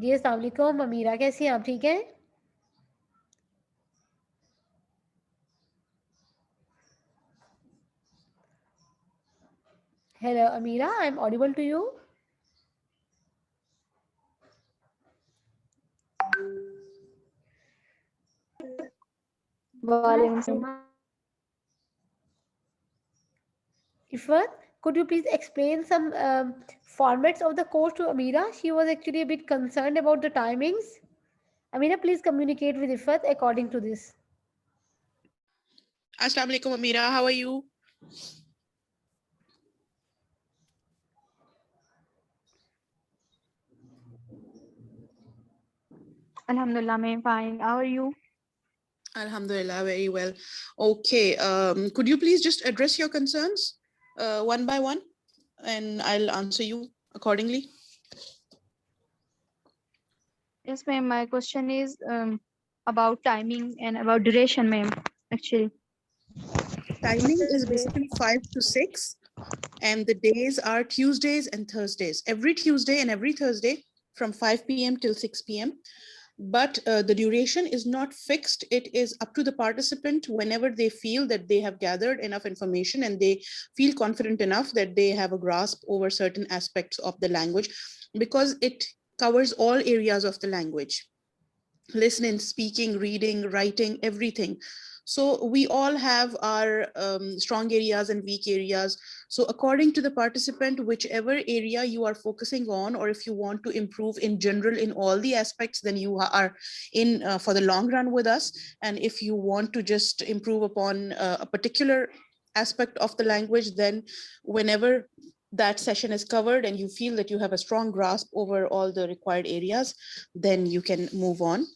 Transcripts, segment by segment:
जी अस्सलाम वालेकुम अमीरा, कैसी हैं आप? ठीक हैं? Hello Amira, I'm audible to you. Ifat, could you please explain some formats of the course to Amira? She was actually a bit concerned about the timings. Amira, please communicate with Ifat according to this. Assalamu alaikum, Amira. How are you? Alhamdulillah, I'm fine. How are you? Alhamdulillah, very well. Okay, could you please just address your concerns one by one, and I'll answer you accordingly. Yes, ma'am. My question is about timing and about duration, ma'am. Actually, Timing is basically 5 to 6, and the days are Tuesdays and Thursdays. Every Tuesday and every Thursday from 5 p.m. till 6 p.m. But the duration is not fixed. It is up to the participant whenever they feel that they have gathered enough information and they feel confident enough that they have a grasp over certain aspects of the language, because it covers all areas of the language: listening, speaking, reading, writing, everything. So we all have our strong areas and weak areas. So according to the participant, whichever area you are focusing on, or if you want to improve in general in all the aspects, then you are in for the long run with us. And if you want to just improve upon a particular aspect of the language, then whenever that session is covered and you feel that you have a strong grasp over all the required areas, then you can move on.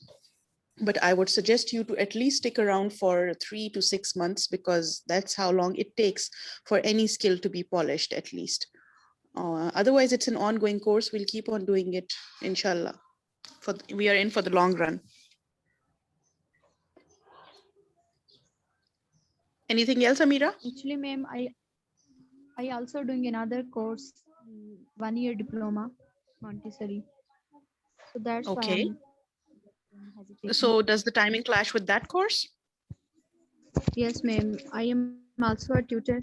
But I would suggest you to at least stick around for 3 to 6 months, because that's how long it takes for any skill to be polished, at least. Otherwise, it's an ongoing course. We'll keep on doing it, inshallah. We are in for the long run. Anything else, Amira? actually, ma'am, I also doing another course, 1 year diploma, Montessori. So that's why Okay. I'm hesitating. So does the timing clash with that course? Yes, ma'am. I am also a tutor,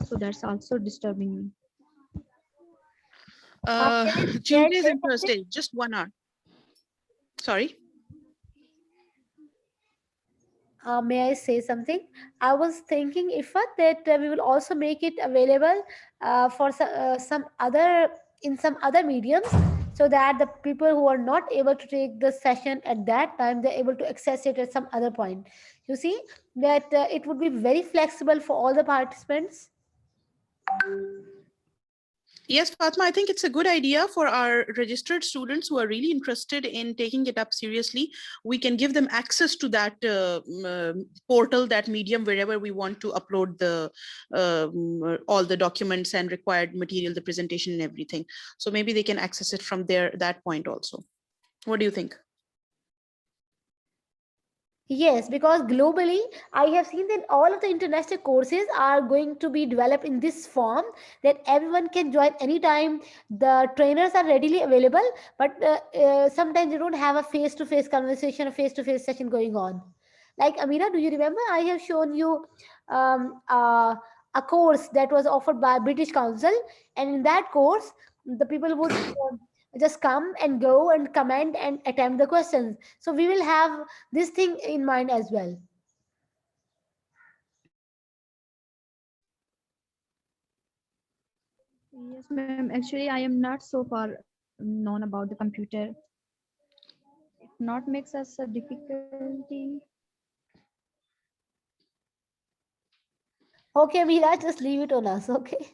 so that's also disturbing me. Tuesdays and Thursdays, just 1 hour. Sorry. May I say something? I was thinking, Ifat, that we will also make it available for some other in some other mediums, so that the people who are not able to take the session at that time, they're able to access it at some other point. You see that it would be very flexible for all the participants. Yes, Fatma, I think it's a good idea for our registered students who are really interested in taking it up seriously. We can give them access to that portal, that medium, wherever we want to upload the all the documents and required material, the presentation and everything. So maybe they can access it from there, that point also. What do you think? Yes, because globally, I have seen that all of the international courses are going to be developed in this form, that everyone can join anytime. The trainers are readily available, but sometimes you don't have a face to face conversation, a face to face session going on. Like Amira, do you remember? I have shown you um, uh, a course that was offered by British Council, and in that course, the people would just come and go and comment and attempt the questions. So we will have this thing in mind as well. Yes, ma'am. Actually, I am not so far known about the computer. It not makes us a difficulty. Okay, Mira, just leave it on us. Okay,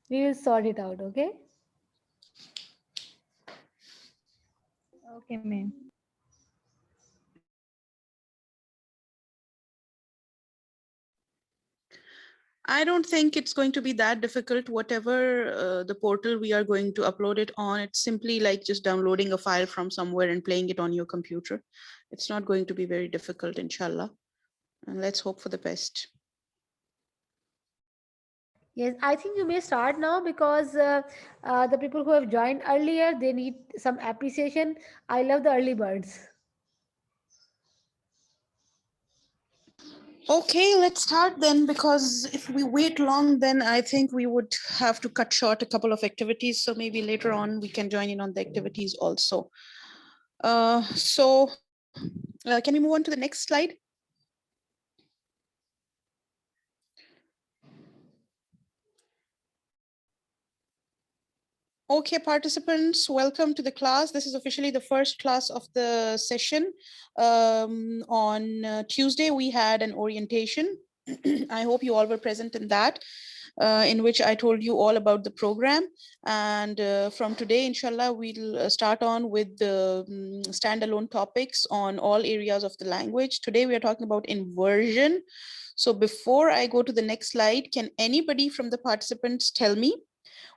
we will sort it out. Okay. Okay, ma'am. I don't think it's going to be that difficult. Whatever the portal we are going to upload it on, it's simply like just downloading a file from somewhere and playing it on your computer. It's not going to be very difficult, inshallah. And let's hope for the best. Yes, I think you may start now because the people who have joined earlier, they need some appreciation. I love the early birds. Okay, let's start then, because if we wait long, then I think we would have to cut short a couple of activities. So maybe later on we can join in on the activities also. Can we move on to the next slide? Okay, participants, welcome to the class. This is officially the first class of the session. On Tuesday, we had an orientation. I hope you all were present in that, in which I told you all about the program. And from today, inshallah, we'll start on with the standalone topics on all areas of the language. Today, we are talking about inversion. So before I go to the next slide, can anybody from the participants tell me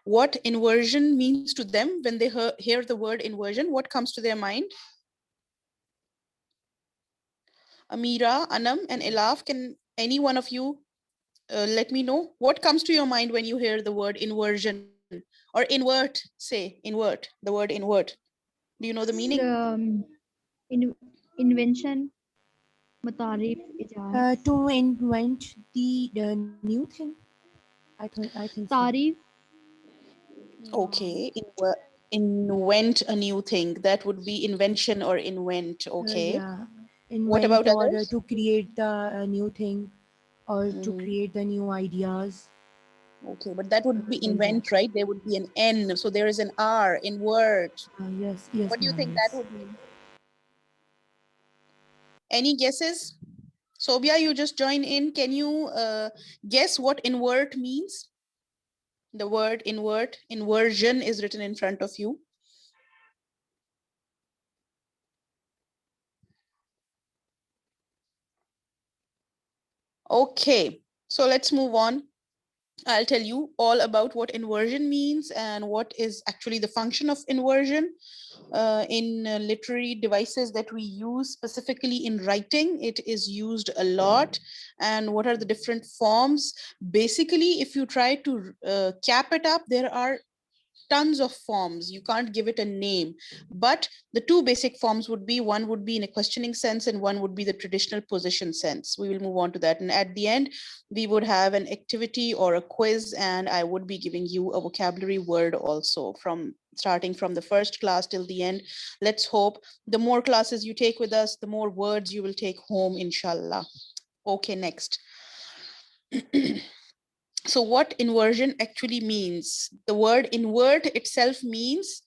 what inversion means to them when they hear the word inversion? What comes to their mind? Amira, Anam, and Elaf, can any one of you let me know what comes to your mind when you hear the word inversion or invert? Say invert, the word invert. Do you know the meaning? Invention, mutarif, ijaz. To invent the new thing. I think so. Tarif, Okay, invent a new thing. That would be invention or invent. Okay. Yeah, What about invent or others? to create the new thing or to Mhm. create the new ideas. Okay, but that would be Like that. invent, right? There would be an N, so there is an R, invert. Yes, What do you ma'am. think that Yes. would mean? Any guesses? Sobia, you just join in. Can you guess what invert means? The word invert, inversion is written in front of you. Okay, so let's move on. I'll tell you all about what inversion means and what is actually the function of inversion in literary devices that we use, specifically in writing. It is used a lot. And what are the different forms? Basically, if you try to cap it up, there are tons of forms. You can't give it a name, but the two basic forms would be, one would be in a questioning sense and one would be the traditional position sense. We will move on to that, and at the end we would have an activity or a quiz, and I would be giving you a vocabulary word also, from starting from the first class till the end. Let's hope the more classes you take with us, the more words you will take home, inshallah. Okay, next. So what inversion actually means? The word invert itself means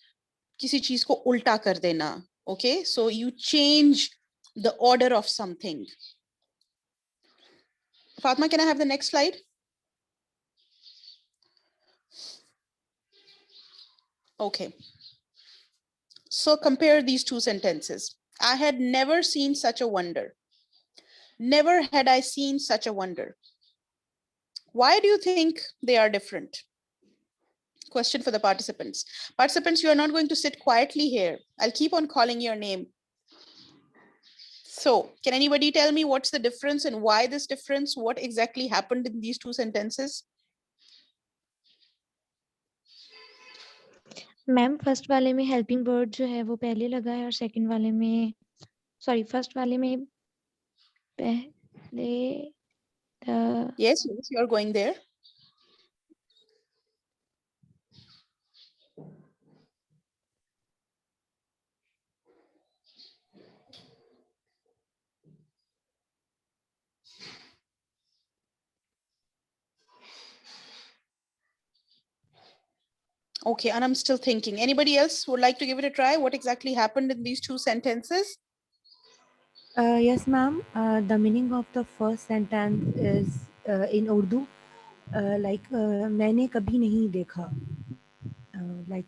किसी चीज को उल्टा कर देना. Okay, so you change the order of something. Fatma, can I have the next slide? Okay. So compare these two sentences. I had never seen such a wonder. Never had I seen such a wonder. Why do you think they are different? Question for the participants. Participants, you are not going to sit quietly here. I'll keep on calling your name. So can anybody tell me what's the difference and why this difference? What exactly happened in these two sentences? Ma'am first वाले में helping word जो है वो पहले लगा है और second वाले में सॉरी फर्स्ट वाले में पहले Yes, you're going there. Okay, and I'm still thinking. Anybody else would like to give it a try? What exactly happened in these two sentences? Yes, ma'am. The meaning of the first sentence is in Urdu, like मैंने कभी नहीं देखा. Like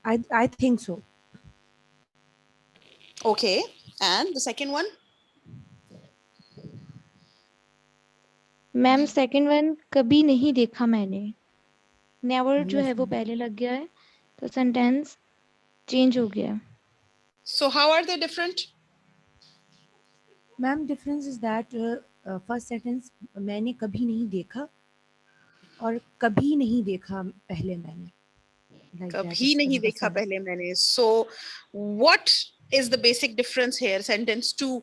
I think so. Okay, and the second one? Ma'am second one कभी नहीं देखा मैंने never जो Yes, है वो ma'am. पहले लग गया है तो सेंटेंस चेंज हो गया है So how are they different? Ma'am, difference is that first sentence मैंने कभी नहीं देखा और कभी नहीं देखा पहले मैंने, like that kabhi is nahi dekha sentence. pehle maine. So what is the basic difference here? Sentence 2,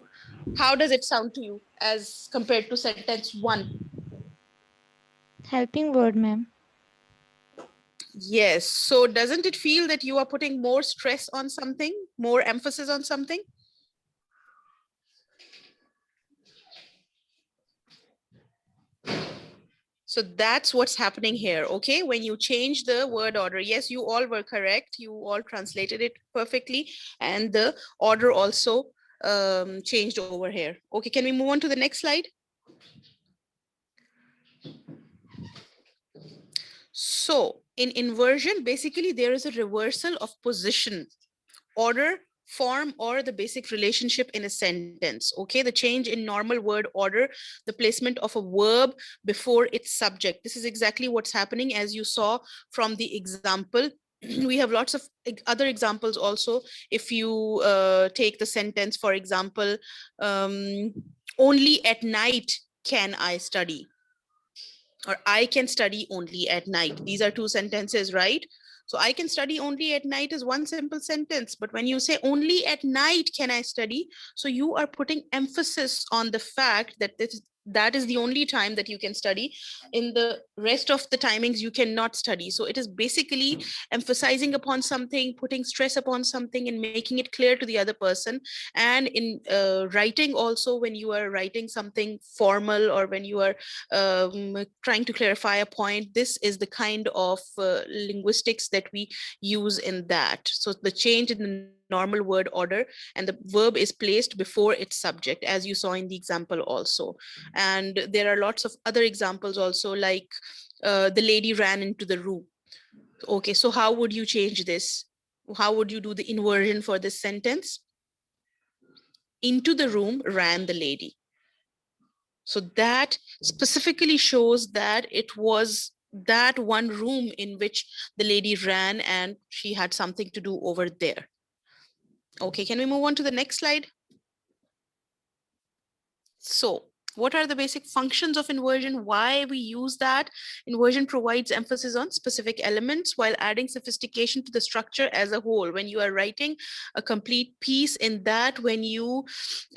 how does it sound to you as compared to sentence 1? Helping word, ma'am. Yes. So doesn't it feel that you are putting more stress on something, more emphasis on something? So that's what's happening here, okay? When you change the word order, yes, you all were correct. You all translated it perfectly. And the order also changed over here. Okay, can we move on to the next slide? So in inversion, basically there is a reversal of position, order, form, or the basic relationship in a sentence. Okay, the change in normal word order, the placement of a verb before its subject. This is exactly what's happening, as you saw from the example. We have lots of other examples also. If you take the sentence, for example, only at night can I study, or I can study only at night. These are two sentences, right? So I can study only at night is one simple sentence. But when you say only at night can I study, so you are putting emphasis on the fact that that is the only time that you can study. In the rest of the timings, you cannot study. So it is basically emphasizing upon something, putting stress upon something, and making it clear to the other person. And in writing also, when you are writing something formal, or when you are trying to clarify a point, this is the kind of linguistics that we use in that. So the change in the normal word order, and the verb is placed before its subject, as you saw in the example also. And there are lots of other examples also, like the lady ran into the room. Okay, so how would you change this? How would you do the inversion for this sentence? Into the room ran the lady. So that specifically shows that it was that one room in which the lady ran and she had something to do over there. Okay, can we move on to the next slide? So what are the basic functions of inversion? Why we use that? Inversion provides emphasis on specific elements while adding sophistication to the structure as a whole. When you are writing a complete piece in that, when you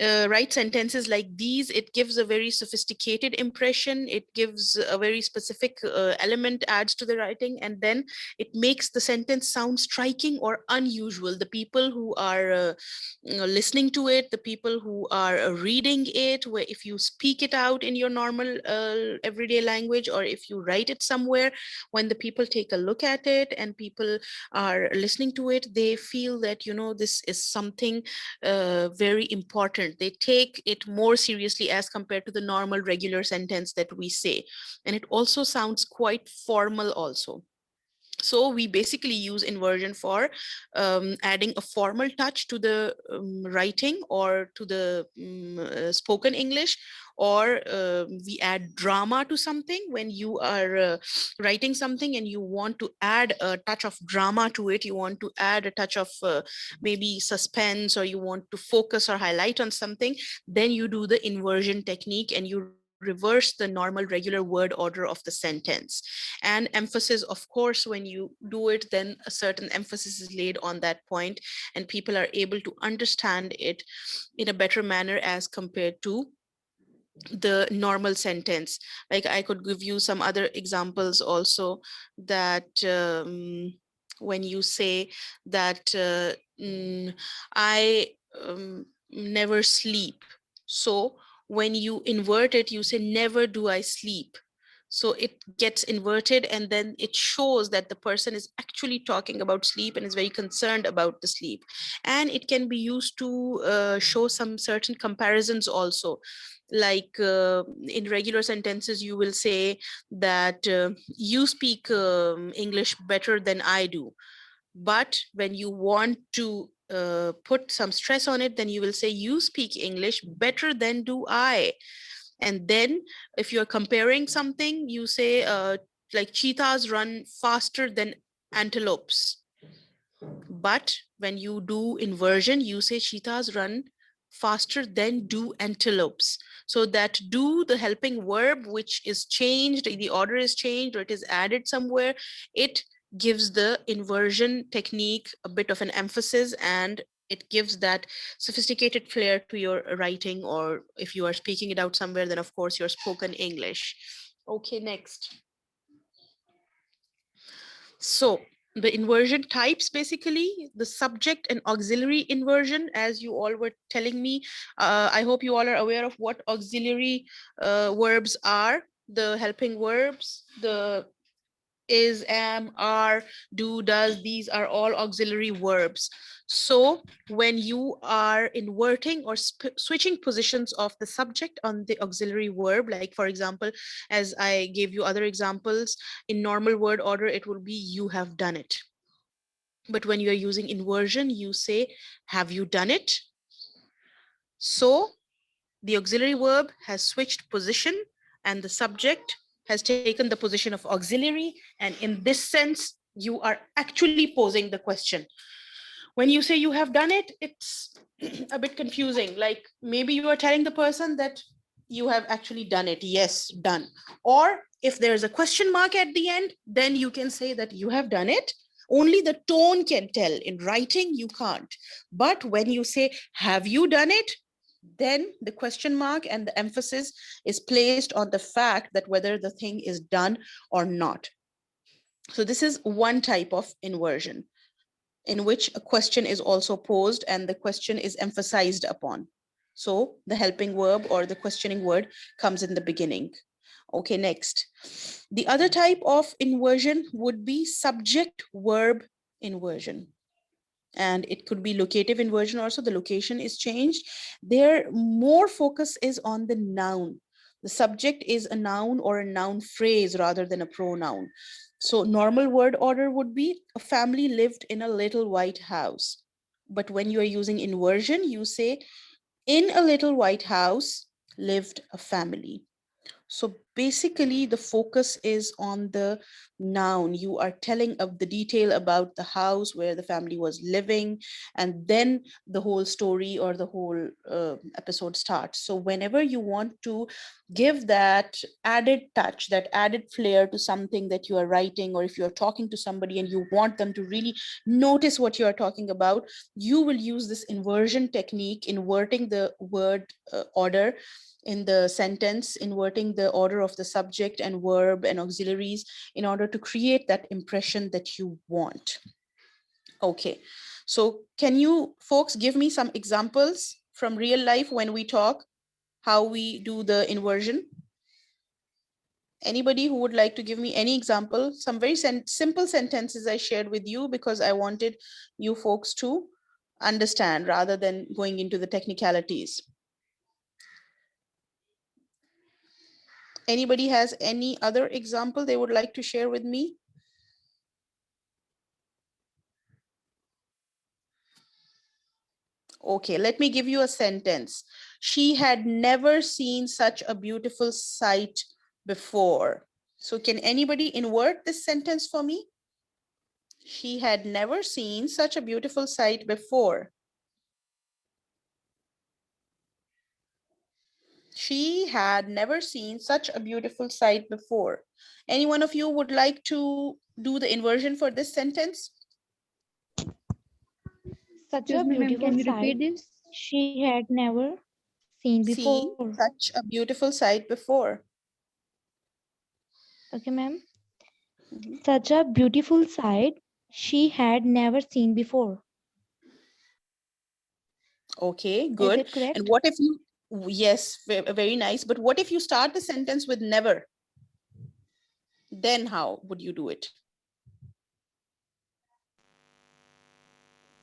write sentences like these, it gives a very sophisticated impression. It gives a very specific element, adds to the writing, and then it makes the sentence sound striking or unusual. The people who are listening to it, the people who are reading it, where if you speak it out in your normal everyday language, or if you write it somewhere, when the people take a look at it and people are listening to it, they feel that, you know, this is something very important. They take it more seriously as compared to the normal regular sentence that we say. And it also sounds quite formal also. So we basically use inversion for adding a formal touch to the writing, or to the spoken English, or we add drama to something. When you are writing something and you want to add a touch of drama to it, you want to add a touch of maybe suspense, or you want to focus or highlight on something, then you do the inversion technique and you reverse the normal regular word order of the sentence. And emphasis, of course, when you do it, then a certain emphasis is laid on that point, and people are able to understand it in a better manner as compared to the normal sentence. Like I could give you some other examples also, that when you say that I never sleep. So when you invert it, you say never do I sleep. So it gets inverted, and then it shows that the person is actually talking about sleep and is very concerned about the sleep. And it can be used to show some certain comparisons also. Like in regular sentences, you will say that you speak English better than I do. But when you want to put some stress on it, then you will say you speak English better than do I. And then if you're comparing something, you say like cheetahs run faster than antelopes. But when you do inversion, you say cheetahs run faster than do antelopes. So that do, the helping verb, which is changed, the order is changed or it is added somewhere, it gives the inversion technique a bit of an emphasis, and it gives that sophisticated flair to your writing, or if you are speaking it out somewhere, then of course your spoken English. Okay, next. So the inversion types, basically the subject and auxiliary inversion, as you all were telling me. I hope you all are aware of what auxiliary verbs are. The helping verbs, the is, am, are, do, does, these are all auxiliary verbs. So when you are inverting or switching positions of the subject on the auxiliary verb, like for example, as I gave you other examples, in normal word order, it will be you have done it. But when you are using inversion, you say, have you done it? So the auxiliary verb has switched position and the subject has taken the position of auxiliary. And in this sense, you are actually posing the question. When you say you have done it, it's a bit confusing. Like maybe you are telling the person that you have actually done it. Yes, done. Or if there's a question mark at the end, then you can say that you have done it. Only the tone can tell. In writing, you can't. But when you say, have you done it? Then the question mark and the emphasis is placed on the fact that whether the thing is done or not. So this is one type of inversion in which a question is also posed and the question is emphasized upon. So the helping verb or the questioning word comes in the beginning. Okay, next. The other type of inversion would be subject verb inversion. And it could be locative inversion also. The location is changed. There more focus is on the noun. The subject is a noun or a noun phrase rather than a pronoun. So normal word order would be a family lived in a little white house. But when you are using inversion, you say in a little white house lived a family. So basically, the focus is on the noun. You are telling of the detail about the house where the family was living, and then the whole story or the whole episode starts. So whenever you want to give that added touch, that added flair to something that you are writing, or if you're talking to somebody and you want them to really notice what you are talking about, you will use this inversion technique, inverting the word order in the sentence, inverting the order of the subject and verb and auxiliaries in order to create that impression that you want. Okay, so can you folks give me some examples from real life when we talk, how we do the inversion? Anybody who would like to give me any example? Some very simple sentences I shared with you because I wanted you folks to understand rather than going into the technicalities. Anybody has any other example they would like to share with me? Okay, let me give you a sentence. She had never seen such a beautiful sight before. So can anybody invert this sentence for me? She had never seen such a beautiful sight before. She had never seen such a beautiful sight before. Any one of you would like to do the inversion for this sentence? Such Excuse a me, ma'am, beautiful can you repeat sight this? she had never seen Seen before. such a beautiful sight before. Okay, ma'am. Mhm. Such a beautiful sight she had never seen before. Okay, Is good. it correct? And what if you, yes, very nice. But what if you start the sentence with never? Then how would you do it?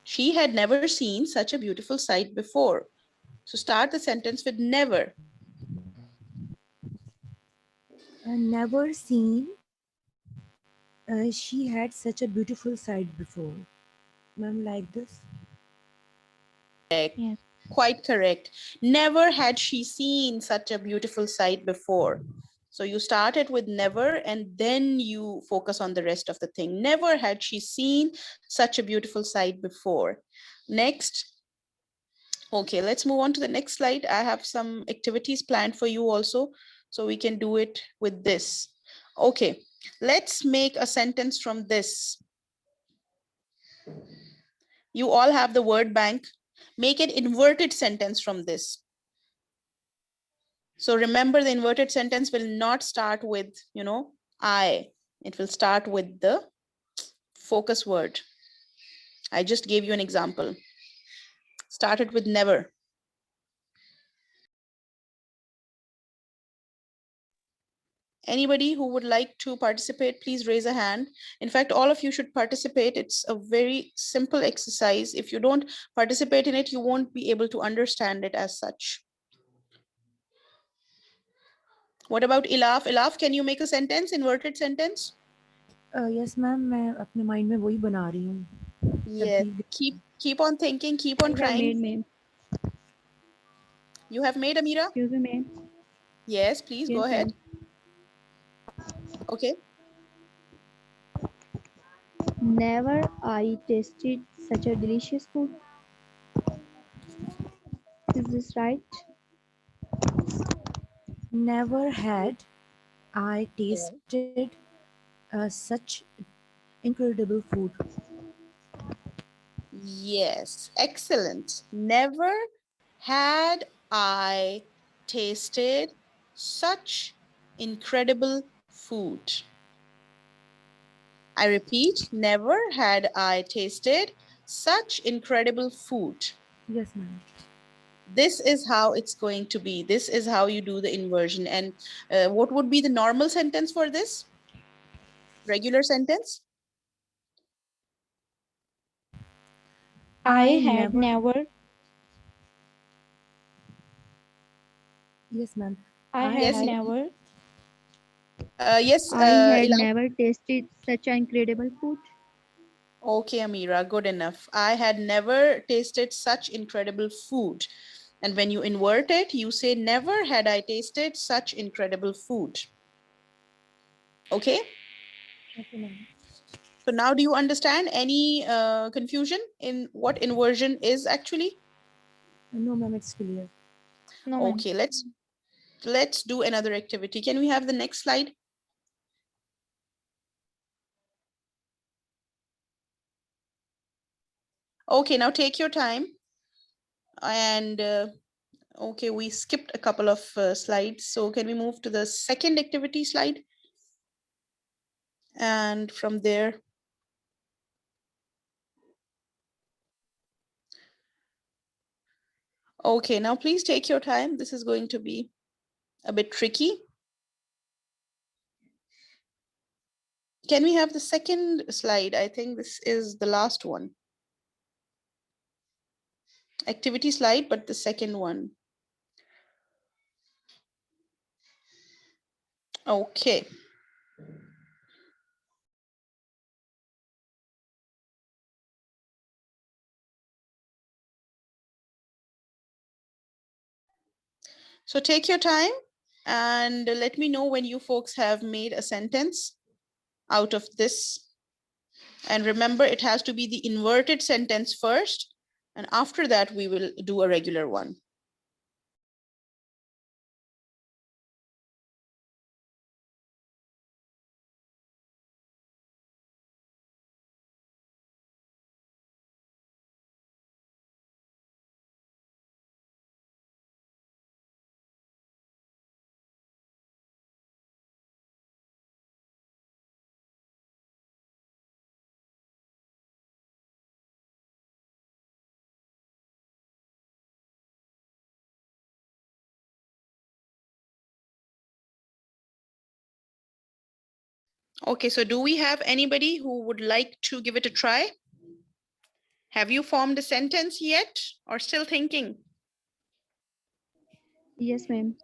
She had never seen such a beautiful sight before. So start the sentence with never. Never seen. She had such a beautiful sight before. Ma'am, like this. Yes. Quite correct. Never had she seen such a beautiful sight before. So you started with never and then you focus on the rest of the thing. Never had she seen such a beautiful sight before. Next, Okay, let's move on to the next slide. I have some activities planned for you also, so we can do it with this. Okay, let's make a sentence from this. You all have the word bank. Make an inverted sentence from this. So remember, the inverted sentence will not start with, I. It will start with the focus word. I just gave you an example. Started with never. Anybody who would like to participate, please raise a hand. In fact, all of you should participate. It's a very simple exercise. If you don't participate in it, you won't be able to understand it as such. What about Ilaf? Ilaf, can you make a sentence, inverted sentence? Yes ma'am मैं अपने mind में वही बना रही हूँ. Yes. Keep on thinking, keep on I have made, trying. ma'am. You have made, Amira? Excuse me, ma'am. Yes, please go Yes, ahead. ma'am. Okay. Never I tasted such a delicious food. Is this right? Never had I tasted such incredible food. Yes, excellent. Never had I tasted such incredible food. I repeat, never had I tasted such incredible food. Yes, ma'am. This is how it's going to be. This is how you do the inversion. And what would be the normal sentence for this? Regular sentence? I had never. Yes, ma'am. I had Yes, never. yes. I had Ilham? never tasted such an incredible food. Okay, Amira, good enough. I had never tasted such incredible food. And when you invert it, you say, never had I tasted such incredible food. Okay? Okay, ma'am. So now do you understand any confusion in what inversion is actually? No, ma'am, it's clear. No, ma'am. Okay, let's do another activity. Can we have the next slide? Okay, now take your time. And okay, we skipped a couple of slides. So can we move to the second activity slide? And from there, okay, now please take your time. This is going to be a bit tricky. Can we have the second slide? I think this is the last one. Activity slide, but the second one. Okay. So take your time and let me know when you folks have made a sentence out of this. And remember, it has to be the inverted sentence first, and after that, we will do a regular one. Okay, so do we have anybody who would like to give it a try? Have you formed a sentence yet or still thinking? Yes, ma'am.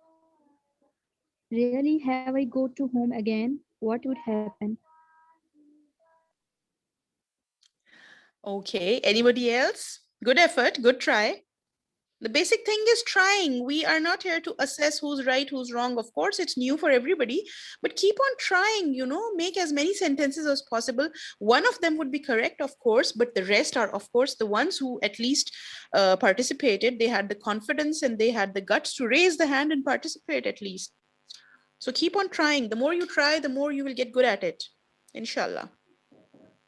Really, have I go to home again? What would happen? Okay, anybody else? Good effort, good try. The basic thing is trying. We are not here to assess who's right, who's wrong. Of course, it's new for everybody, but keep on trying, you know, make as many sentences as possible. One of them would be correct, of course, but the rest are, of course, the ones who at least participated. They had the confidence and they had the guts to raise the hand and participate at least. So keep on trying. The more you try, the more you will get good at it, inshallah.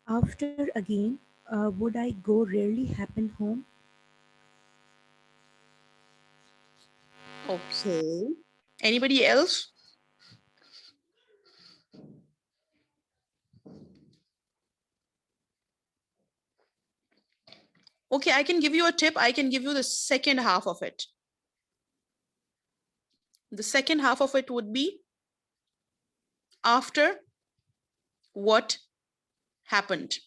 After again, would I go rarely happen home? Okay. Anybody else? Okay, I can give you a tip. I can give you the second half of it. The second half of it would be after what happened.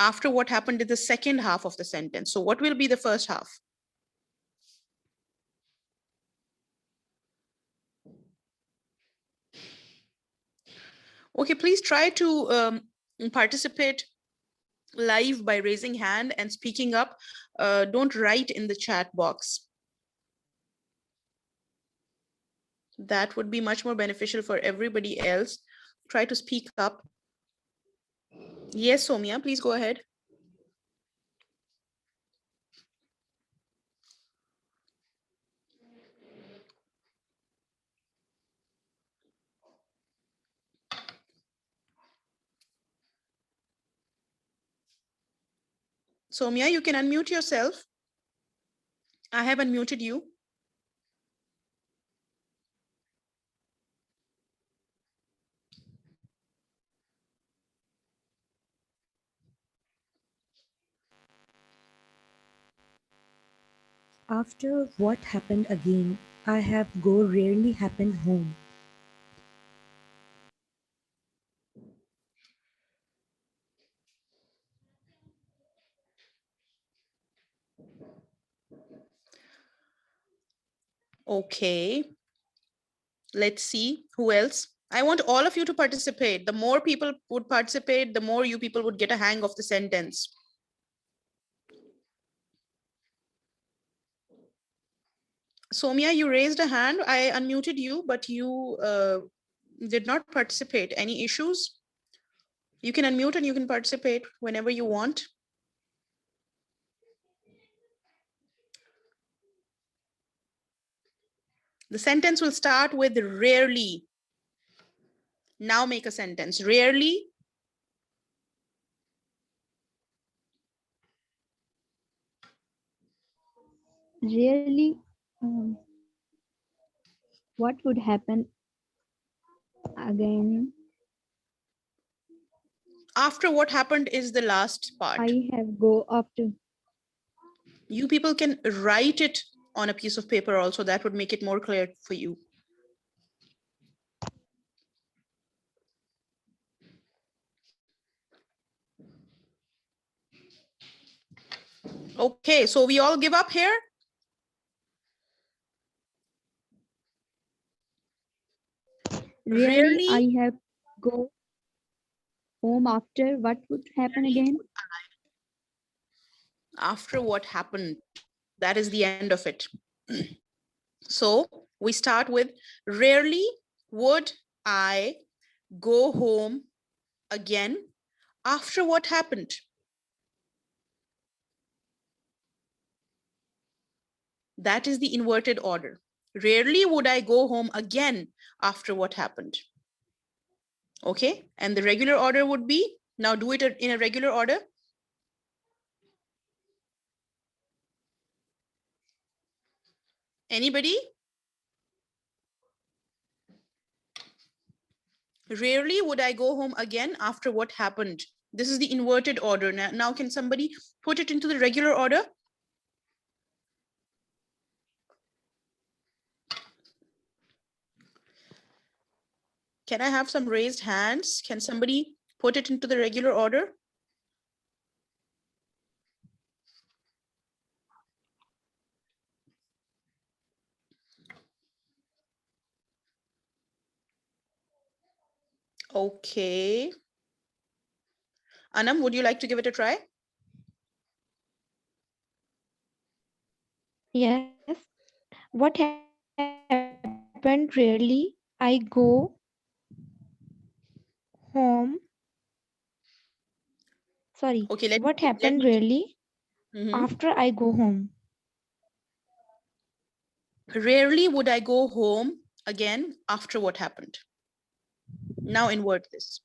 After what happened is the second half of the sentence. So what will be the first half? Okay, please try to participate live by raising hand and speaking up. Don't write in the chat box. That would be much more beneficial for everybody else. Try to speak up. Yes, Somia, please go ahead. Somia, you can unmute yourself. I have unmuted you. After what happened again, I have go rarely happen home. Okay. Let's see who else. I want all of you to participate. The more people would participate, the more you people would get a hang of the sentence. Somia, you raised a hand. I unmuted you, but you did not participate. Any issues? You can unmute and you can participate whenever you want. The sentence will start with rarely. Now make a sentence. Rarely. Really, what would happen again? After what happened is the last part. I have go after. You people can write it on a piece of paper also. That would make it more clear for you. Okay, so we all give up here? Really, I have go home after. What would happen again? After what happened, that is the end of it. So we start with rarely would I go home again after what happened. That is the inverted order. Rarely would I go home again after what happened. Okay, and the regular order would be, now do it in a regular order. Anybody? Rarely would I go home again after what happened. This is the inverted order. Now can somebody put it into the regular order? Can I have some raised hands? Can somebody put it into the regular order? Okay. Anam, would you like to give it a try? Yes. What happened rarely? I go home. Sorry. Okay, What let happened me rarely Mhm. after I go home? Rarely would I go home again after what happened. Now invert this.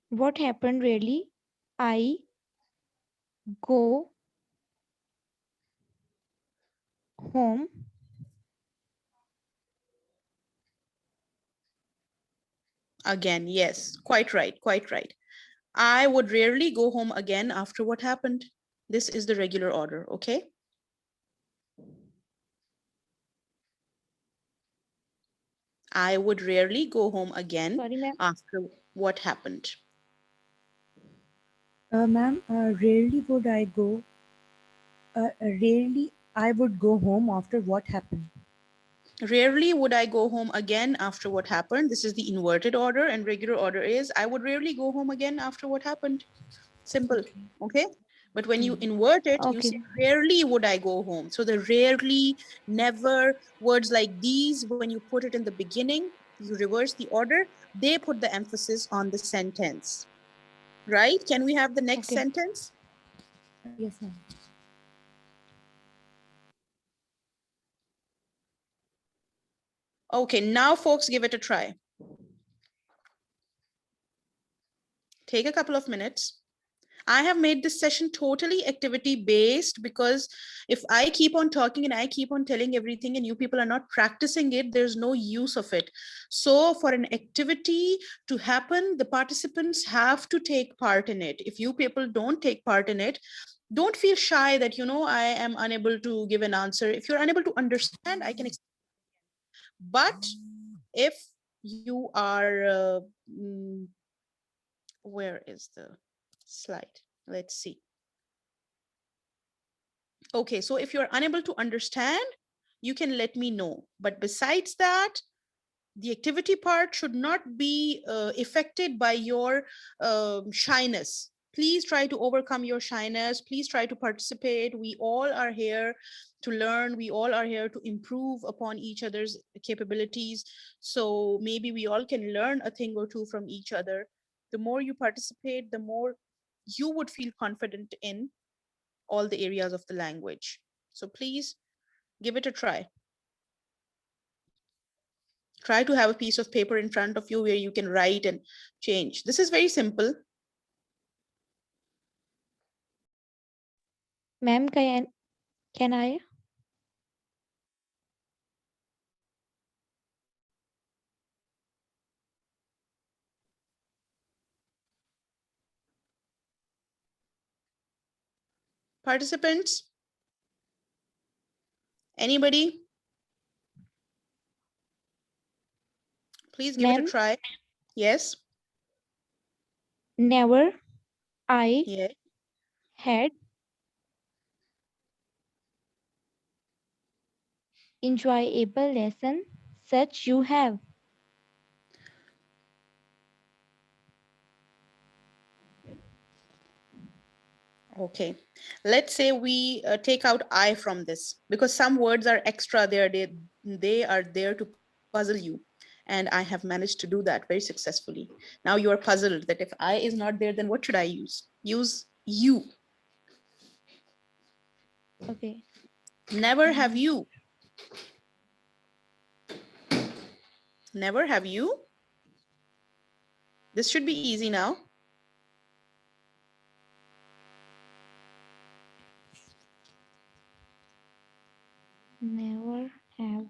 What happened rarely? I go home. Again, yes, quite right, quite right. I would rarely go home again after what happened. This is the regular order, okay? I would rarely go home again Sorry, ma'am. after what happened. Ma'am, rarely I would go home after what happened. Rarely would I go home again after what happened. This is the inverted order, and regular order is I would rarely go home again after what happened. Simple, okay? But when you invert it, you say Okay. rarely would I go home. So the rarely, never, words like these, when you put it in the beginning, you reverse the order, they put the emphasis on the sentence, right? Can we have the next Okay. sentence? Yes, ma'am. Okay, now folks, give it a try. Take a couple of minutes. I have made this session totally activity based because if I keep on talking and I keep on telling everything and you people are not practicing it, there's no use of it. So for an activity to happen, the participants have to take part in it. If you people don't take part in it, don't feel shy that, you know, I am unable to give an answer. If you're unable to understand, I can explain. But if you are, where is the slide? Let's see. Okay, so if you're unable to understand, you can let me know. But besides that, the activity part should not be affected by your shyness. Please try to overcome your shyness. Please try to participate. We all are here to learn. We all are here to improve upon each other's capabilities. So maybe we all can learn a thing or two from each other. The more you participate, the more you would feel confident in all the areas of the language. So please give it a try. Try to have a piece of paper in front of you where you can write and change. This is very simple. Ma'am, can I? Participants, anybody, please give it a Ma'am, try. Yes. never I Yeah. had enjoyable lesson such you have. Okay. Let's say we take out I from this because some words are extra there. They are there to puzzle you. And I have managed to do that very successfully. Now you are puzzled that if I is not there, then what should I use? Use you. Okay. Never have you. Never have you. This should be easy now. Never have.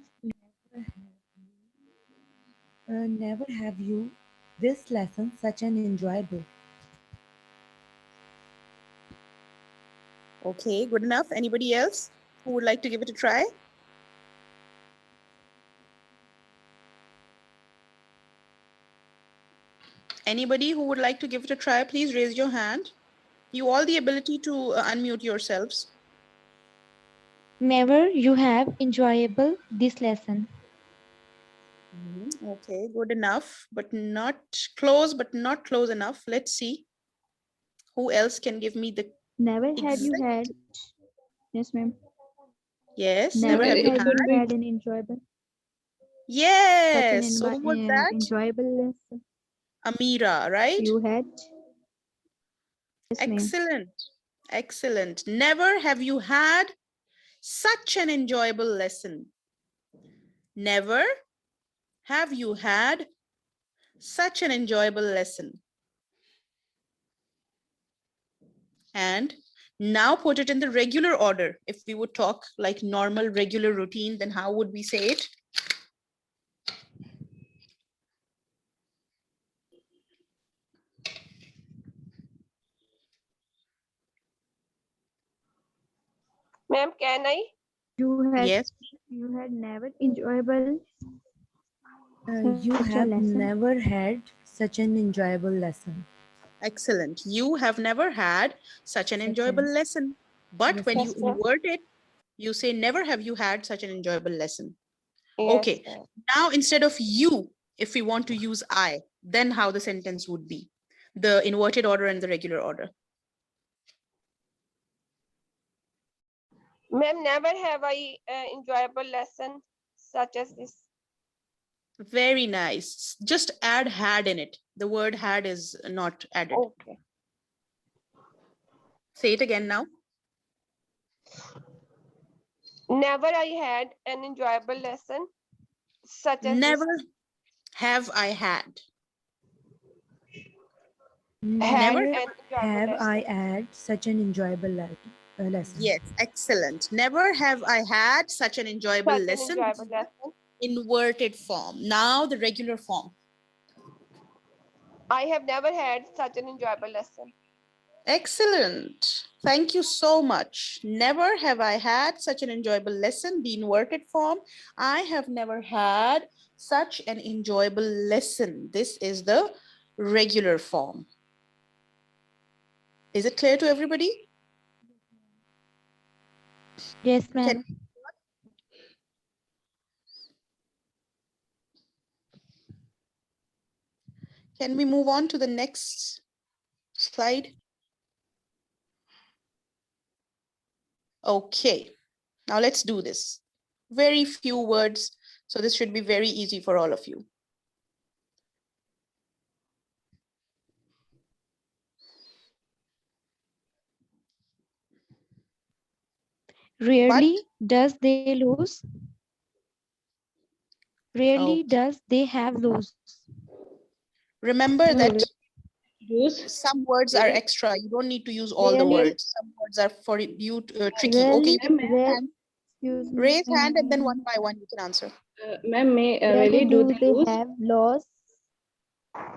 Never have you this lesson such an enjoyable. Okay, good enough. Anybody else who would like to give it a try? Anybody who would like to give it a try, please raise your hand. You all the ability to unmute yourselves. Never you have enjoyable this lesson. Okay, good enough, but not close, but not close enough. Let's see who else can give me the Never have you exact. had. Yes, ma'am. Yes, Never never have you have had. you had an enjoyable, Yes. So who was that? enjoyable lesson Amira, right? you had? Yes, ma'am. Excellent. Excellent. Never have you had such an enjoyable lesson. Never have you had such an enjoyable lesson. And now put it in the regular order. If we would talk like normal, regular routine, then how would we say it? Ma'am, can I? You had Yes. never enjoyable You such a have lesson. never had such an enjoyable lesson. Excellent. You have never had such an enjoyable Excellent. lesson. But Yes, when ma'am. you Yes, ma'am. invert it, you say, never have you had such an enjoyable lesson. Yes, Okay. ma'am. Now, instead of you, if we want to use I, then how the sentence would be? The inverted order and the regular order. Ma'am, never have I enjoyable lesson such as this. Very nice. Just add had in it. The word had is not added. Okay. Say it again now. Never I had an enjoyable lesson such as Never this. have I had. Had Never Never an enjoyable have I lesson. had such an enjoyable lesson. Yes, excellent. Never have I had such an enjoyable Such an lesson. enjoyable lesson. Inverted form. Now the regular form. I have never had such an enjoyable lesson. Excellent. Thank you so much. Never have I had such an enjoyable lesson. The inverted form. I have never had such an enjoyable lesson. This is the regular form. Is it clear to everybody? Yes, ma'am. Can we move on to the next slide? Okay, now let's do this. Very few words, so this should be very easy for all of you. Rarely does they lose. Rarely Okay. does they have lose. Remember that Use some words are extra. You don't need to use all the words. Some words are for you tricky. Okay, you can raise hand. Excuse me. Raise hand and then one by one you can answer. ma'am, may Rarely really do they lose? have loss?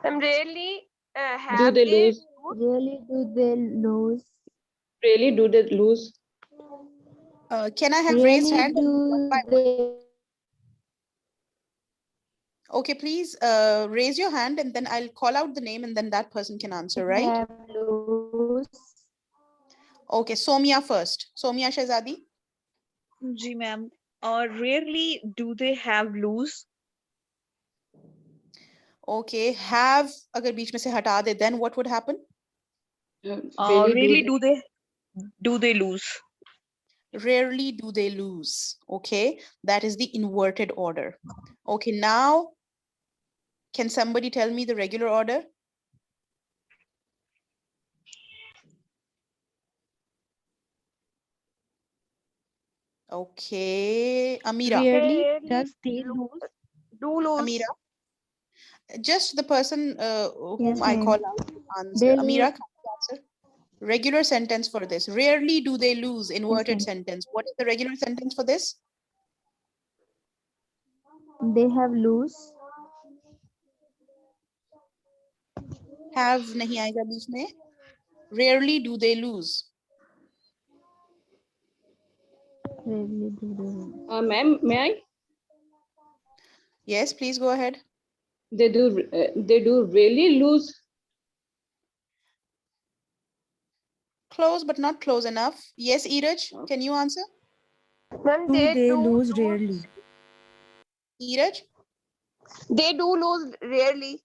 Ma'am, rarely Do have they they lose? Really do they lose? Really do they lose? Can I have raised Really hand and then one do by one? they Okay, please raise your hand and then I'll call out the name and then that person can answer, right? have lose? Okay, Somia first. Somia Shehzadi. Ji ma'am और rarely do they have lose. Okay, have अगर बीच में से हटा दे, then what would happen? Really do they lose. Rarely do they lose. Okay, that is the inverted order. Okay, now can somebody tell me the regular order? Okay, Amira. Rarely Rarely does they lose. do lose. Amira. Just the person whom Yes, I ma'am. call out to answer. They Amira, lose. can you answer? Regular sentence for this. Rarely do they lose. Inverted sentence. What is the regular sentence for this? They have lose. Have nahi aayega beech mein. Rarely do they lose. Rarely do they lose. Ma'am, may I? Yes, please go ahead. They do really lose. Close but not close enough. Yes, Iraj, can you answer? Ma'am, Do they they do lose rarely? Iraj? They do lose rarely.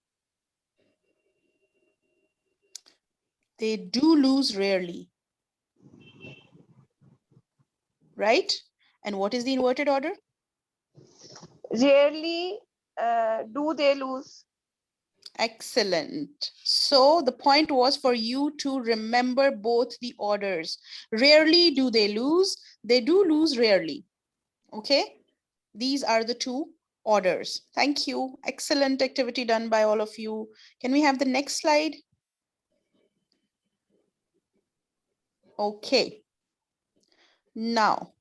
They do lose rarely. Right? And what is the inverted order? Rarely do they lose. Excellent. So the point was for you to remember both the orders. Rarely do they lose. They do lose rarely. Okay? These are the two orders. Thank you. Excellent activity done by all of you. Can we have the next slide? Okay. Now,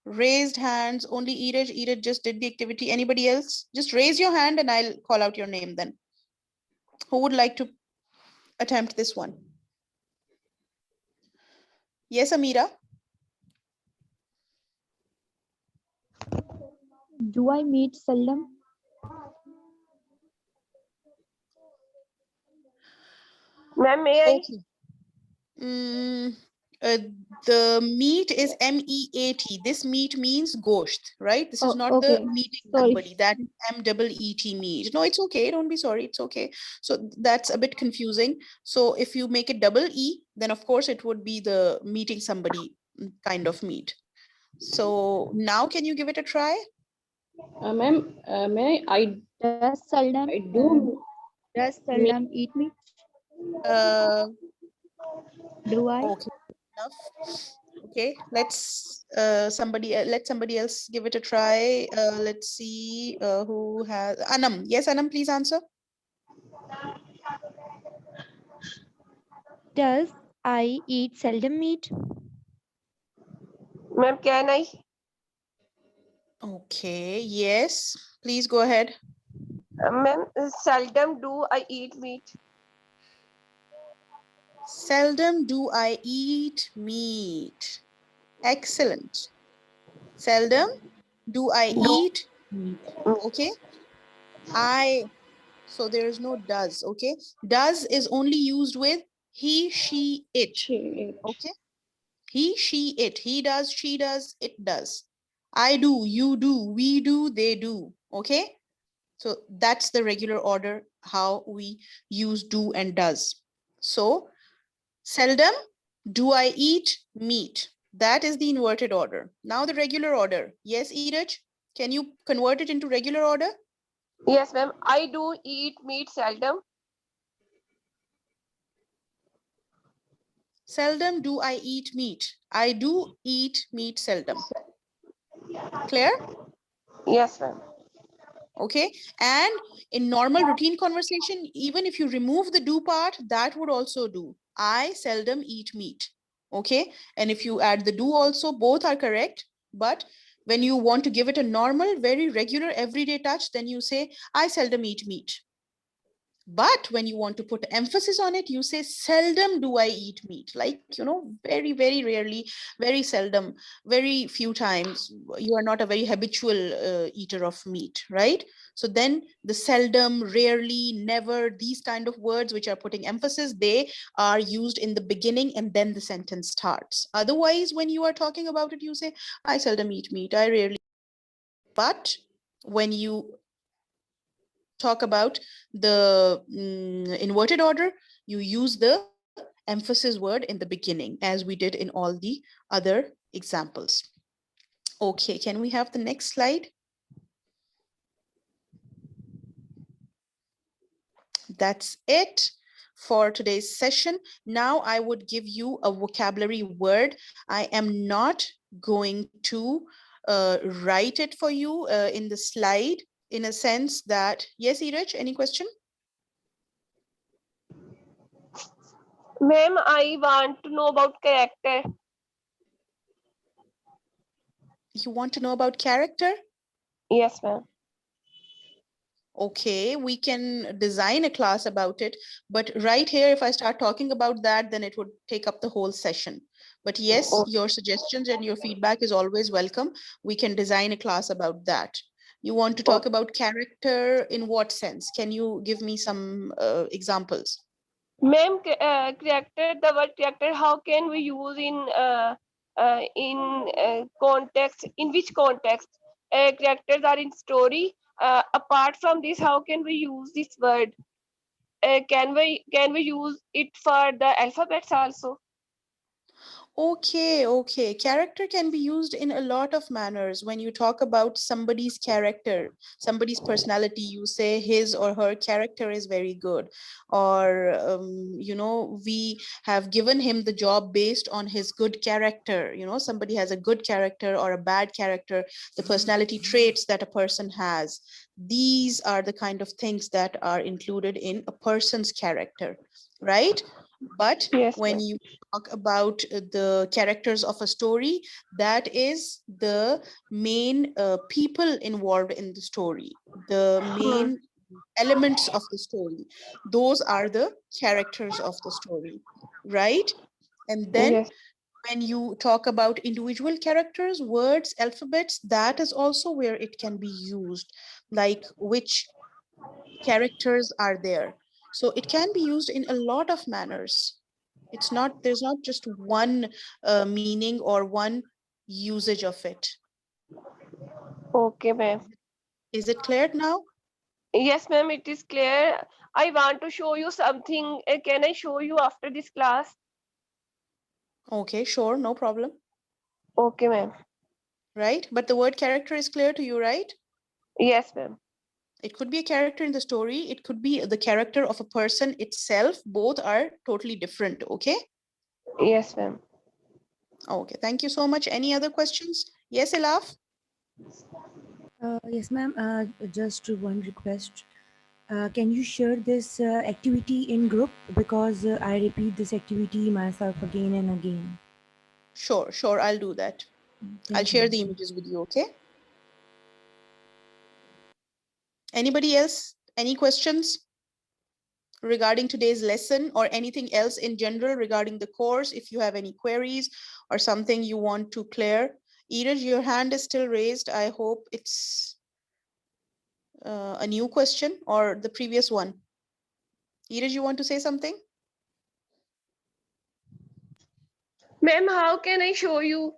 raised hands, only Eiraj. Eiraj just did the activity. Anybody else? Just raise your hand and I'll call out your name then. Who would like to attempt this one? Yes, Amira? Do I meet seldom? Ma'am, may I? Okay. Mm, the meat is MEAT. This meat means gosht, right? This is Oh, not the okay. meeting Sorry. somebody. That is MEET meat. No, it's okay. Don't be sorry. It's okay. So that's a bit confusing. So if you make it double E, then of course it would be the meeting somebody kind of meat. So now can you give it a try? Ma'am, may I? Does seldom eat meat? Uh, Do I? okay, enough. Okay, let's let somebody else give it a try. Let's see who has Anam. Yes, Anam, please answer. Does I eat seldom meat? Ma'am, can I? Okay, yes, please go ahead. Ma'am, seldom do I eat meat. Seldom do I eat meat. Excellent. Seldom do I eat meat. Okay. So there is no does. Okay. Does is only used with he, she, it. Okay. He, she, it. He does, she does, it does. I do, you do, we do, they do. Okay. So that's the regular order, how we use do and does. So seldom do I eat meat. That is the inverted order. Now the regular order. Yes, Eiraj, can you convert it into regular order? Yes, ma'am. I do eat meat seldom. Seldom do I eat meat. I do eat meat seldom. Clear? Yes, ma'am. Okay. And in normal routine conversation, even if you remove the do part, that would also do. I seldom eat meat. Okay. And if you add the do also, both are correct. But when you want to give it a normal, very regular, everyday touch, then you say, I seldom eat meat. But when you want to put emphasis on it, you say, seldom do I eat meat. Like, very, very rarely, very seldom, very few times. You are not a very habitual eater of meat, right? So then the seldom, rarely, never, these kind of words which are putting emphasis, they are used in the beginning and then the sentence starts. Otherwise, when you are talking about it, you say, I seldom eat meat, I rarely. But when you talk about the inverted order, you use the emphasis word in the beginning, as we did in all the other examples. Okay, can we have the next slide? That's it for today's session. Now I would give you a vocabulary word. I am not going to write it for you in the slide, in a sense that, yes, Eiraj, any question? Ma'am, I want to know about character. You want to know about character? Yes, ma'am. Okay, we can design a class about it, but right here, if I start talking about that, then it would take up the whole session. But yes, your suggestions and your feedback is always welcome. We can design a class about that. You want to talk about character in what sense? Can you give me some examples? Ma'am, character, the word character, how can we use in context? In which context? Characters are in story apart from this, how can we use this word? Can we use it for the alphabets also? Okay. Character can be used in a lot of manners. When you talk about somebody's character, somebody's personality, you say his or her character is very good. Or, we have given him the job based on his good character. Somebody has a good character or a bad character, the personality traits that a person has. These are the kind of things that are included in a person's character, right? But Yes, when ma'am. you talk about the characters of a story, that is the main people involved in the story, the main elements of the story. Those are the characters of the story, right? And then Yes. when you talk about individual characters, words, alphabets, that is also where it can be used, like which characters are there. So it can be used in a lot of manners. There's not just one meaning or one usage of it. Okay, ma'am. Is it clear now? Yes, ma'am, it is clear. I want to show you something. Can I show you after this class? Okay, sure, no problem. Okay, ma'am. Right, but the word character is clear to you, right? Yes, ma'am. It could be a character in the story, it could be the character of a person itself. Both are totally different. Okay. Yes, ma'am. Okay, thank you so much. Any other questions? Yes, Elaf? Yes, ma'am. Just one request. Can you share this activity in group, because I repeat this activity myself again and again. Sure, I'll do that. I'll Thank you. share the images with you. Okay. Anybody else? Any questions regarding today's lesson or anything else in general regarding the course? If you have any queries or something you want to clear. Iraj, your hand is still raised. I hope it's a new question or the previous one. Iraj, you want to say something? Ma'am, how can I show you?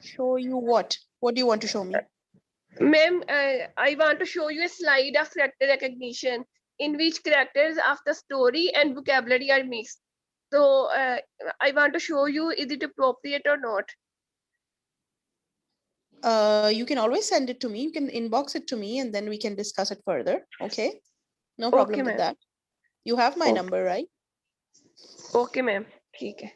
Show you what? What do you want to show me? Ma'am, I want to show you a slide of character recognition in which characters of the story and vocabulary are mixed. So I want to show you, is it appropriate or not? You can always send it to me. You can inbox it to me and then we can discuss it further. Okay. No Okay, problem with ma'am. that. You have my Okay. number, right? Okay, ma'am. ठीक है.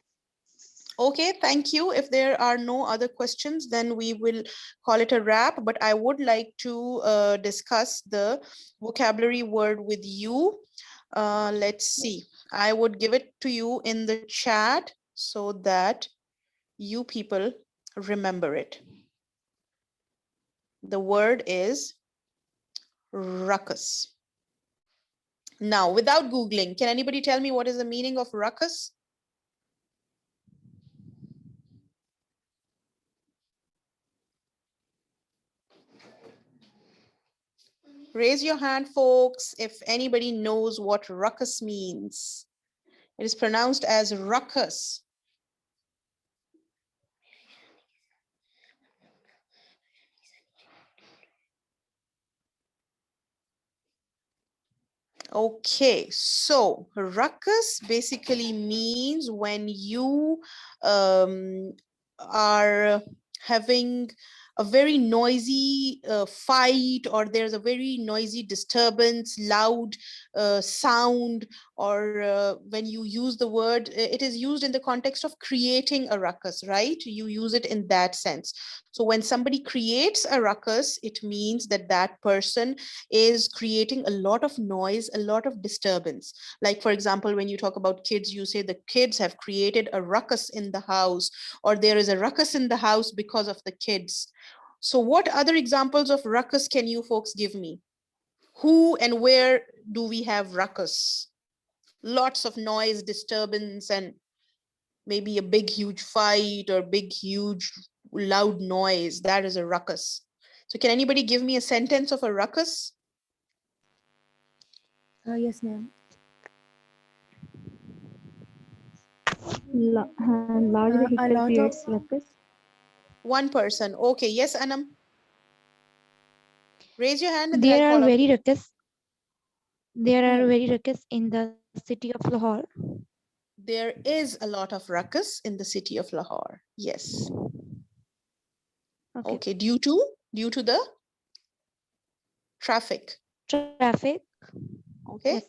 Okay, thank you. If there are no other questions, then we will call it a wrap. But I would like to discuss the vocabulary word with you. Let's see. I would give it to you in the chat so that you people remember it. The word is ruckus. Now, without Googling, can anybody tell me what is the meaning of ruckus? Raise your hand, folks, if anybody knows what ruckus means. It is pronounced as ruckus. Okay, so ruckus basically means when you are having a very noisy fight, or there's a very noisy disturbance, loud sound, or when you use the word, it is used in the context of creating a ruckus, right? You use it in that sense. So when somebody creates a ruckus, it means that that person is creating a lot of noise, a lot of disturbance. Like, for example, when you talk about kids, you say the kids have created a ruckus in the house, or there is a ruckus in the house because of the kids. So what other examples of ruckus can you folks give me? Who and where do we have ruckus? Lots of noise, disturbance, and maybe a big, huge fight or big, huge, loud noise. That is a ruckus. So can anybody give me a sentence of a ruckus? Yes, ma'am. Large A vehicle lot of creates ruckus. One person. Okay. Yes, Anam. Raise your hand and then There I'll are call out. very ruckus. There are Who? very ruckus in the city of Lahore. There is a lot of ruckus in the city of Lahore. Yes. Okay. Okay. Due to the traffic. Traffic. Okay. Yes.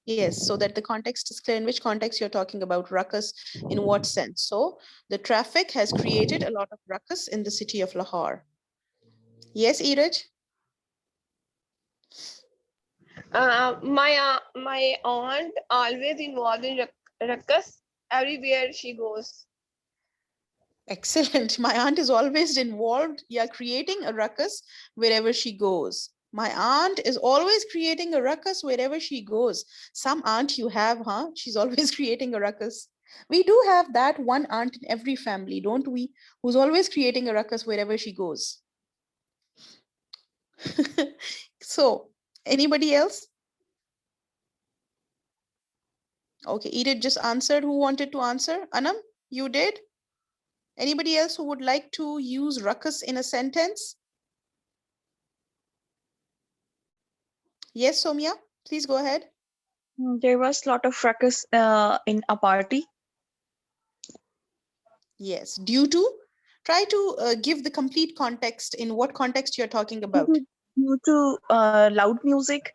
Yes. So that the context is clear. In which context you're talking about ruckus? In what sense? So the traffic has created a lot of ruckus in the city of Lahore. Yes, Iraj? My aunt always involved in ruckus everywhere she goes. Excellent. My aunt is always involved, yeah, creating a ruckus wherever she goes. My aunt is always creating a ruckus wherever she goes. Some aunt you have, huh? She's always creating a ruckus. We do have that one aunt in every family, don't we? Who's always creating a ruckus wherever she goes. So, anybody else? Okay, Edith just answered. Who wanted to answer? Anam, you did? Anybody else who would like to use ruckus in a sentence? Yes, Somya, please go ahead. There was a lot of ruckus in a party. Yes, due to, try to give the complete context in what context you're talking about. Due to loud music.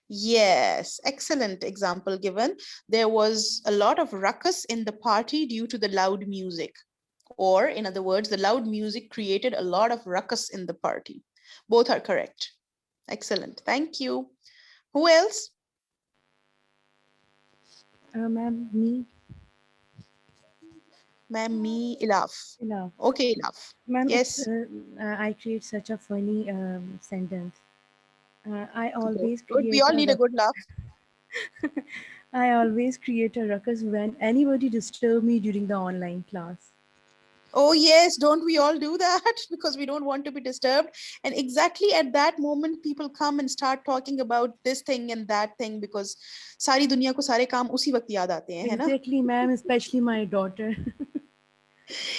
Yes, excellent example given. There was a lot of ruckus in the party due to the loud music. Or in other words, the loud music created a lot of ruckus in the party. Both are correct. Excellent, thank you. Who else? Ma'am, me. Ma'am, me, Ilaf. No. Okay, Ilaf. Ma'am, it's Yes. I create such a funny sentence. I Good. always Good. We create all a need a good laugh. I always create a ruckus when anybody disturb me during the online class. Oh, yes, don't we all do that? Because we don't want to be disturbed. And exactly at that moment, people come and start talking about this thing and that thing because सारी दुनिया को सारे काम उसी वक्त याद आते हैं, है ना? Exactly, ma'am, especially my daughter.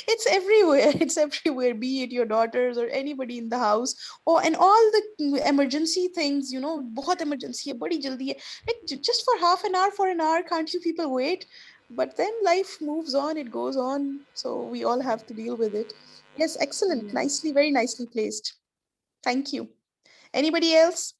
It's everywhere. It's everywhere, be it your daughters or anybody in the house. Oh, and all the emergency things, you know, बहुत emergency है, बड़ी जल्दी है. Like just for half an hour, for an hour, can't you people wait? But then life moves on, it goes on. So we all have to deal with it. Yes, excellent. Nicely, very nicely placed. Thank you. Anybody else?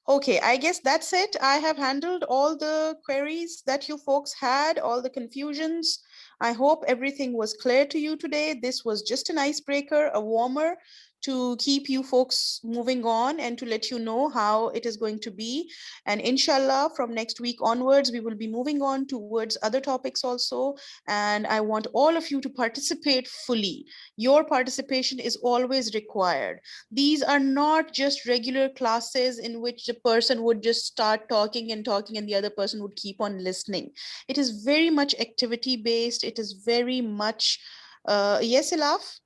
Okay, I guess that's it. I have handled all the queries that you folks had, all the confusions. I hope everything was clear to you today. This was just an icebreaker, a warmer to keep you folks moving on and to let you know how it is going to be. And inshallah, from next week onwards, we will be moving on towards other topics also. And I want all of you to participate fully. Your participation is always required. These are not just regular classes in which the person would just start talking and talking and the other person would keep on listening. It is very much activity based. It is very much, yes, Ilaf?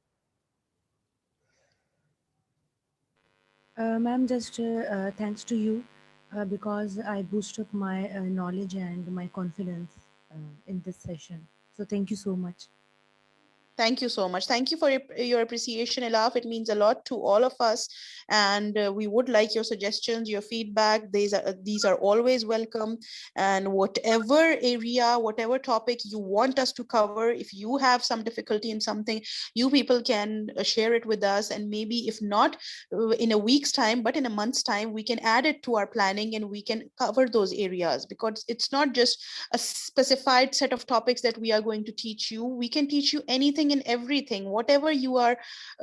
Ma'am, just thanks to you because I boost up my knowledge and my confidence in this session. So thank you so much. Thank you so much. Thank you for your appreciation, Elaf. It means a lot to all of us. And we would like your suggestions, your feedback. These are always welcome. And whatever area, whatever topic you want us to cover, if you have some difficulty in something, you people can share it with us. And maybe if not in a week's time, but in a month's time, we can add it to our planning and we can cover those areas because it's not just a specified set of topics that we are going to teach you. We can teach you anything and everything, whatever you are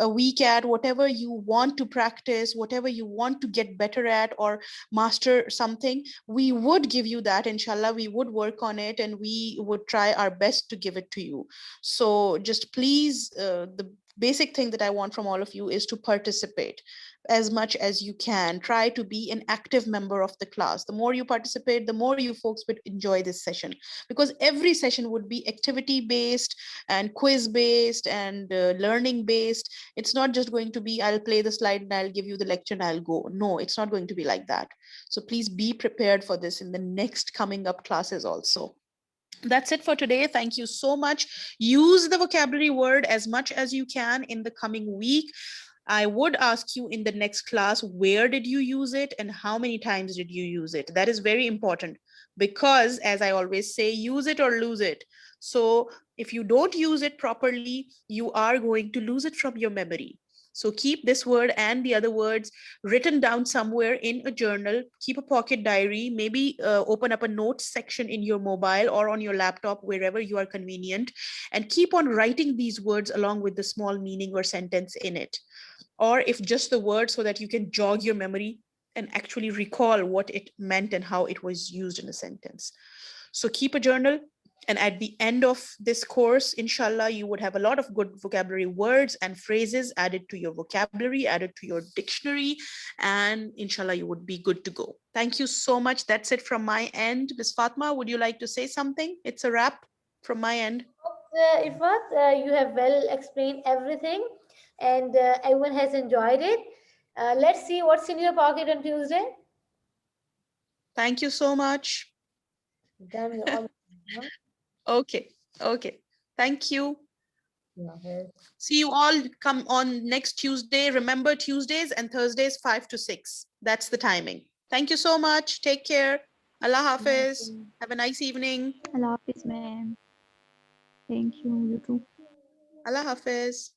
weak at, whatever you want to practice, whatever you want to get better at or master something, we would give you that, inshallah. We would work on it and we would try our best to give it to you. So just please, the basic thing that I want from all of you is to participate as much as you can. Try to be an active member of the class. The more you participate, the more you folks would enjoy this session, because every session would be activity based and quiz based and learning based. It's not just going to be I'll play the slide and I'll give you the lecture and I'll go. No, it's not going to be like that. So please be prepared for this in the next coming up classes also. That's it for today. Thank you so much. Use the vocabulary word as much as you can in the coming week. I would ask you in the next class, where did you use it and how many times did you use it? That is very important because, as I always say, use it or lose it. So if you don't use it properly, you are going to lose it from your memory. So keep this word and the other words written down somewhere in a journal. Keep a pocket diary, maybe open up a notes section in your mobile or on your laptop, wherever you are convenient, and keep on writing these words along with the small meaning or sentence in it. Or if just the word, so that you can jog your memory and actually recall what it meant and how it was used in a sentence. So keep a journal. And at the end of this course, inshallah, you would have a lot of good vocabulary words and phrases added to your vocabulary, added to your dictionary, and inshallah, you would be good to go. Thank you so much. That's it from my end. Ms. Fatma, would you like to say something? It's a wrap from my end. Ifat, you have well explained everything, and everyone has enjoyed it. Let's see what's in your pocket on Tuesday. Thank you so much. Done. You're all done. Okay. Okay. Thank you. Yeah. See you all come on next Tuesday. Remember, Tuesdays and Thursdays, 5 to 6. That's the timing. Thank you so much. Take care. Allah Hafiz. Have a nice evening. Allah Hafiz, ma'am. Thank you. You too. Allah Hafiz.